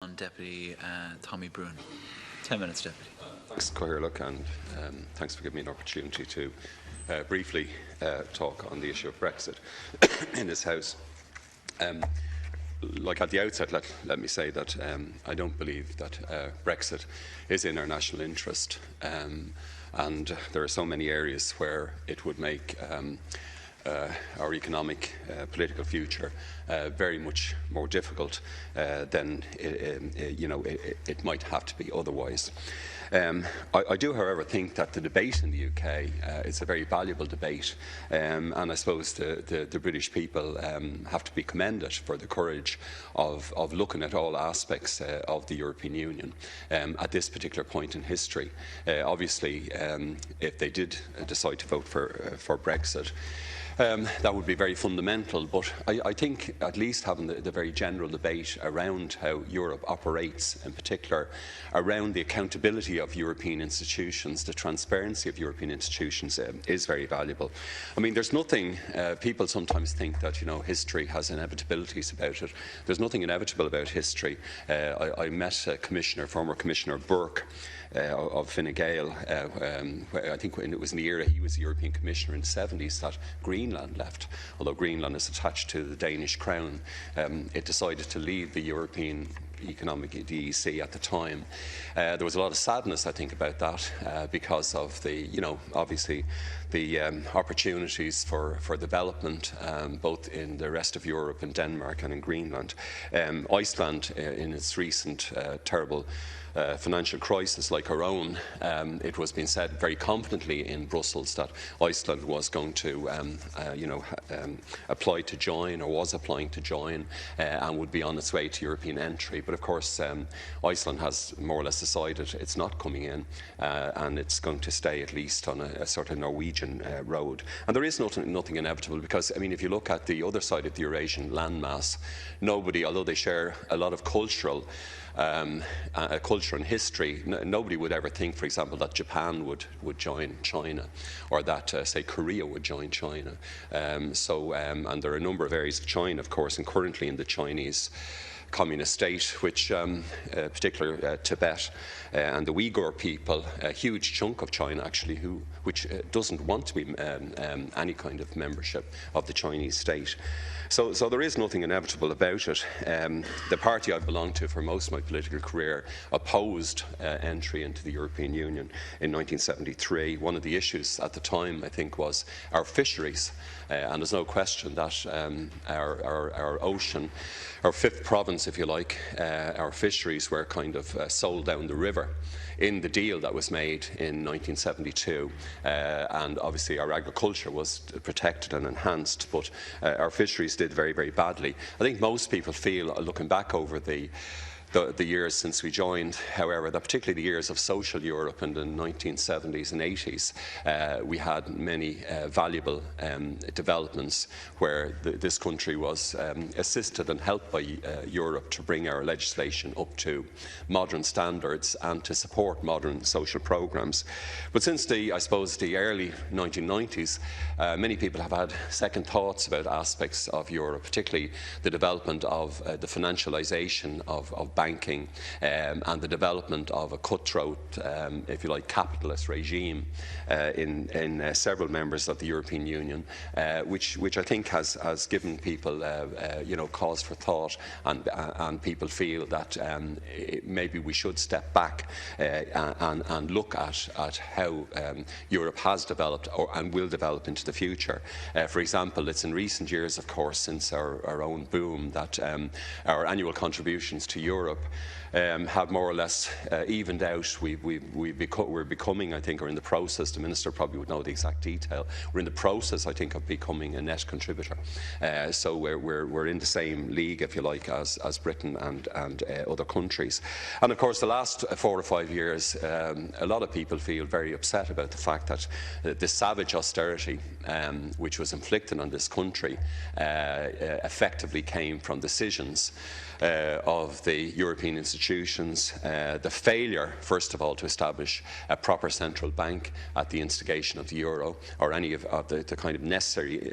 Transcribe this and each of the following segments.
On Deputy Tommy Broughan. 10 minutes, Deputy. Thanks, Cathaoirleach, and thanks for giving me an opportunity to briefly talk on the issue of Brexit in this House. Like at the outset, let me say that I don't believe that Brexit is in our national interest, and there are so many areas where it would make our economic, political future very much more difficult than it might have to be otherwise. I do, however, think that the debate in the UK is a very valuable debate, and I suppose the British people have to be commended for the courage of looking at all aspects of the European Union at this particular point in history. Obviously, if they did decide to vote for Brexit, that would be very fundamental, but I think at least having the very general debate around how Europe operates, in particular around the accountability of European institutions, the transparency of European institutions, is very valuable. I mean, there's nothing, people sometimes think that, history has inevitabilities about it. There's nothing inevitable about history. I met former Commissioner Burke of Fine Gael, I think when it was in the era he was the European Commissioner in the 70s, that Greenland left. Although Greenland is attached to the Danish crown, it decided to leave the European Economic DEC at the time. There was a lot of sadness, I think, about that because of the, obviously the opportunities for development both in the rest of Europe, in Denmark and in Greenland. Iceland, in its recent terrible financial crisis like our own, it was being said very confidently in Brussels that Iceland was going to apply to join, or was applying to join, and would be on its way to European entry. But of course, Iceland has more or less decided it's not coming in, and it's going to stay at least on a sort of Norwegian road. And there is nothing inevitable, because, I mean, if you look at the other side of the Eurasian landmass, nobody, although they share a lot of culture and history, nobody would ever think, for example, that Japan would join China, or that, say, Korea would join China. And there are a number of areas of China, of course, and currently in the Chinese communist state, which, particularly Tibet and the Uyghur people, a huge chunk of China actually, which doesn't want to be any kind of membership of the Chinese state. So there is nothing inevitable about it. The party I belonged to for most of my political career opposed entry into the European Union in 1973. One of the issues at the time, I think, was our fisheries, and there's no question that our ocean, our fifth province, if you like, our fisheries were kind of sold down the river in the deal that was made in 1972, and obviously our agriculture was protected and enhanced, but our fisheries did very, very badly. I think most people feel, looking back over the years since we joined, however, that particularly the years of social Europe in the 1970s and 80s, we had many valuable developments where this country was assisted and helped by Europe to bring our legislation up to modern standards and to support modern social programmes. But since I suppose the early 1990s, many people have had second thoughts about aspects of Europe, particularly the development of the financialisation of banking, and the development of a cutthroat, if you like, capitalist regime in several members of the European Union, which I think has given people cause for thought, and people feel that maybe we should step back and look at how Europe has developed and will develop into the future. For example, it's in recent years, of course, since our own boom, that our annual contributions to Europe have more or less evened out. We're becoming, I think, or in the process, the Minister probably would know the exact detail, we're in the process, I think, of becoming a net contributor. So we're in the same league, if you like, as Britain and other countries. And of course, the last 4 or 5 years, a lot of people feel very upset about the fact that the savage austerity which was inflicted on this country effectively came from decisions of the European institutions, the failure, first of all, to establish a proper central bank at the instigation of the euro or any of the kind of necessary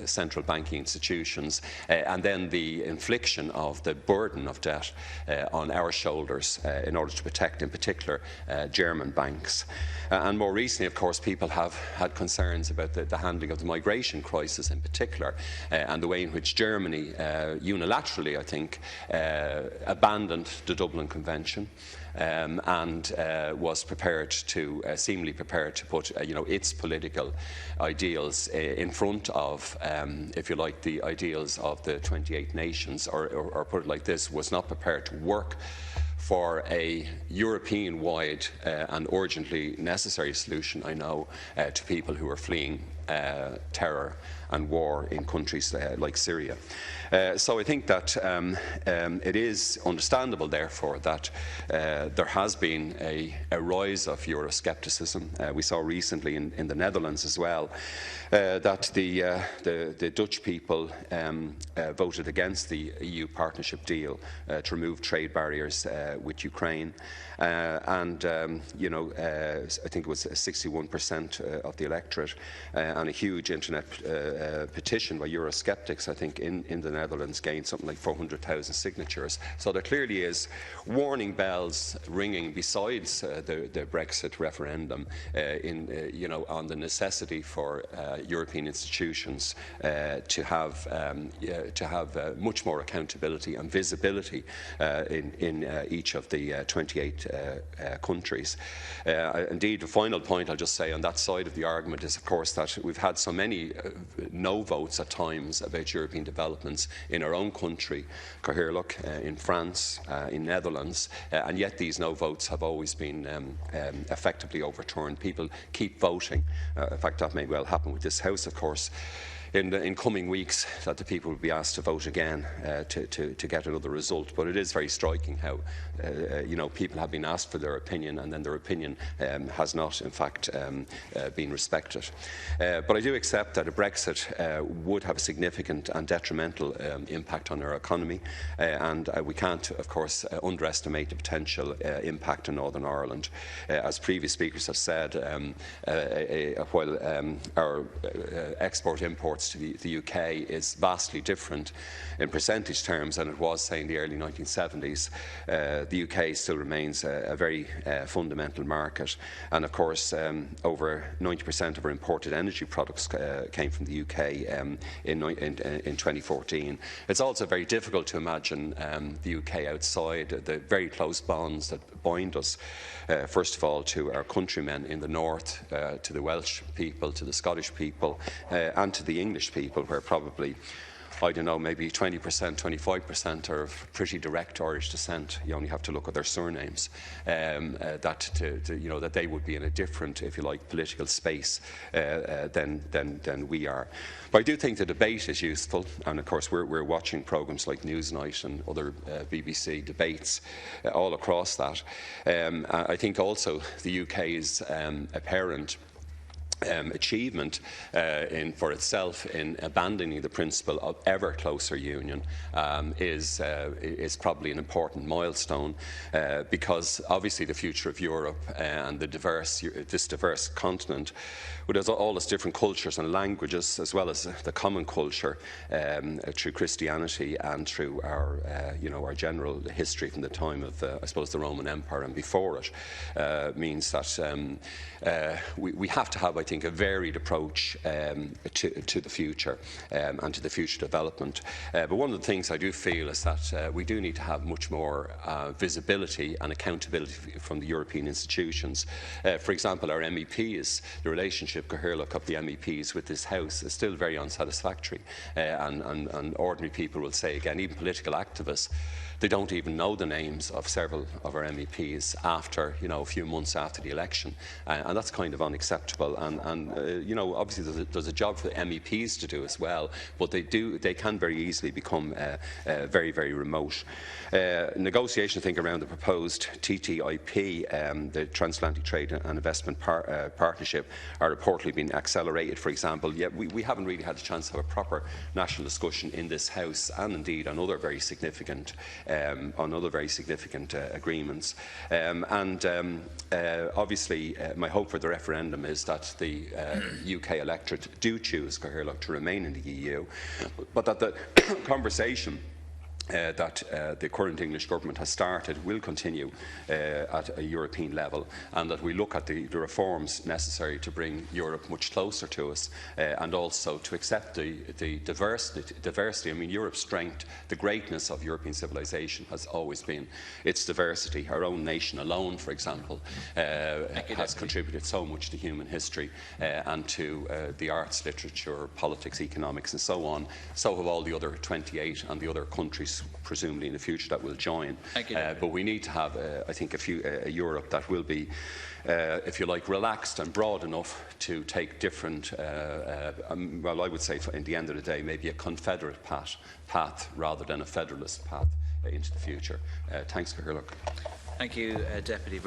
central banking institutions, and then the infliction of the burden of debt on our shoulders in order to protect, in particular, German banks. And more recently, of course, people have had concerns about the handling of the migration crisis in particular, and the way in which Germany unilaterally, I think, abandoned the Dublin Convention. And was seemingly prepared to put, its political ideals in front of, if you like, the ideals of the 28 nations, or put it like this, was not prepared to work for a European-wide and urgently necessary solution, I know, to people who are fleeing terror and war in countries like Syria. So I think that it is understandable, therefore, that there has been a rise of Euroscepticism. We saw recently in the Netherlands as well that the Dutch people voted against the EU partnership deal to remove trade barriers with Ukraine. I think it was 61% of the electorate, and a huge internet petition by Eurosceptics, I think, in the Netherlands gained something like 400,000 signatures. So there clearly is warning bells ringing besides the Brexit referendum on the necessity for European institutions to have much more accountability and visibility in each of the 28 countries. Indeed, the final point I'll just say on that side of the argument is, of course, that we've had so many no votes at times about European developments in our own country, Cathaoirleach, in France, in Netherlands, and yet these no votes have always been effectively overturned. People keep voting. In fact, that may well happen with this House, of course, in coming weeks, that the people will be asked to vote again to get another result. But it is very striking how people have been asked for their opinion, and then their opinion has not, in fact, been respected. But I do accept that a Brexit would have a significant and detrimental impact on our economy, and we can't, of course, underestimate the potential impact on Northern Ireland. As previous speakers have said, while our export-imports to the UK is vastly different in percentage terms than it was, say, in the early 1970s. The UK still remains a very fundamental market, and of course over 90% of our imported energy products came from the UK in 2014. It's also very difficult to imagine the UK outside the very close bonds that bind us, first of all, to our countrymen in the north, to the Welsh people, to the Scottish people, and to the English people, where probably, I don't know, maybe 20%, 25% are of pretty direct Irish descent. You only have to look at their surnames. That they would be in a different, if you like, political space than we are. But I do think the debate is useful, and of course we're watching programmes like Newsnight and other BBC debates all across that. I think also the UK's apparent achievement for itself in abandoning the principle of ever closer union is probably an important milestone, because obviously the future of Europe and this diverse continent, with all its different cultures and languages, as well as the common culture through Christianity and through our general history from the time of I suppose the Roman Empire and before it, means that we have to have, I think, a varied approach to the future and to the future development. But one of the things I do feel is that we do need to have much more visibility and accountability from the European institutions. For example, our MEPs, the relationship Cathaoirleach of the MEPs with this House is still very unsatisfactory, and ordinary people will say, again, even political activists, they don't even know the names of several of our MEPs after, a few months after the election, and that's kind of unacceptable. And obviously there's a job for the MEPs to do as well, but they can very easily become very, very remote. Negotiations, I think, around the proposed TTIP, the Transatlantic Trade and Investment Partnership, are reportedly being accelerated, for example. Yet we haven't really had a chance to have a proper national discussion in this House, and indeed on other very significant agreements. Obviously, my hope for the referendum is that the UK electorate do choose Cathaoirleach to remain in the EU, but that the conversation that the current English government has started will continue at a European level, and that we look at the reforms necessary to bring Europe much closer to us, and also to accept the diversity. I mean, Europe's strength, the greatness of European civilization has always been its diversity. Our own nation alone, for example, has contributed so much to human history and to the arts, literature, politics, economics and so on. So have all the other 28 and the other countries presumably in the future that will join. But we need to have, I think, a Europe that will be, if you like, relaxed and broad enough to take different, well, I would say in the end of the day, maybe a confederate path rather than a federalist path into the future. Thanks, Cathaoirleach. Thank you, Deputy.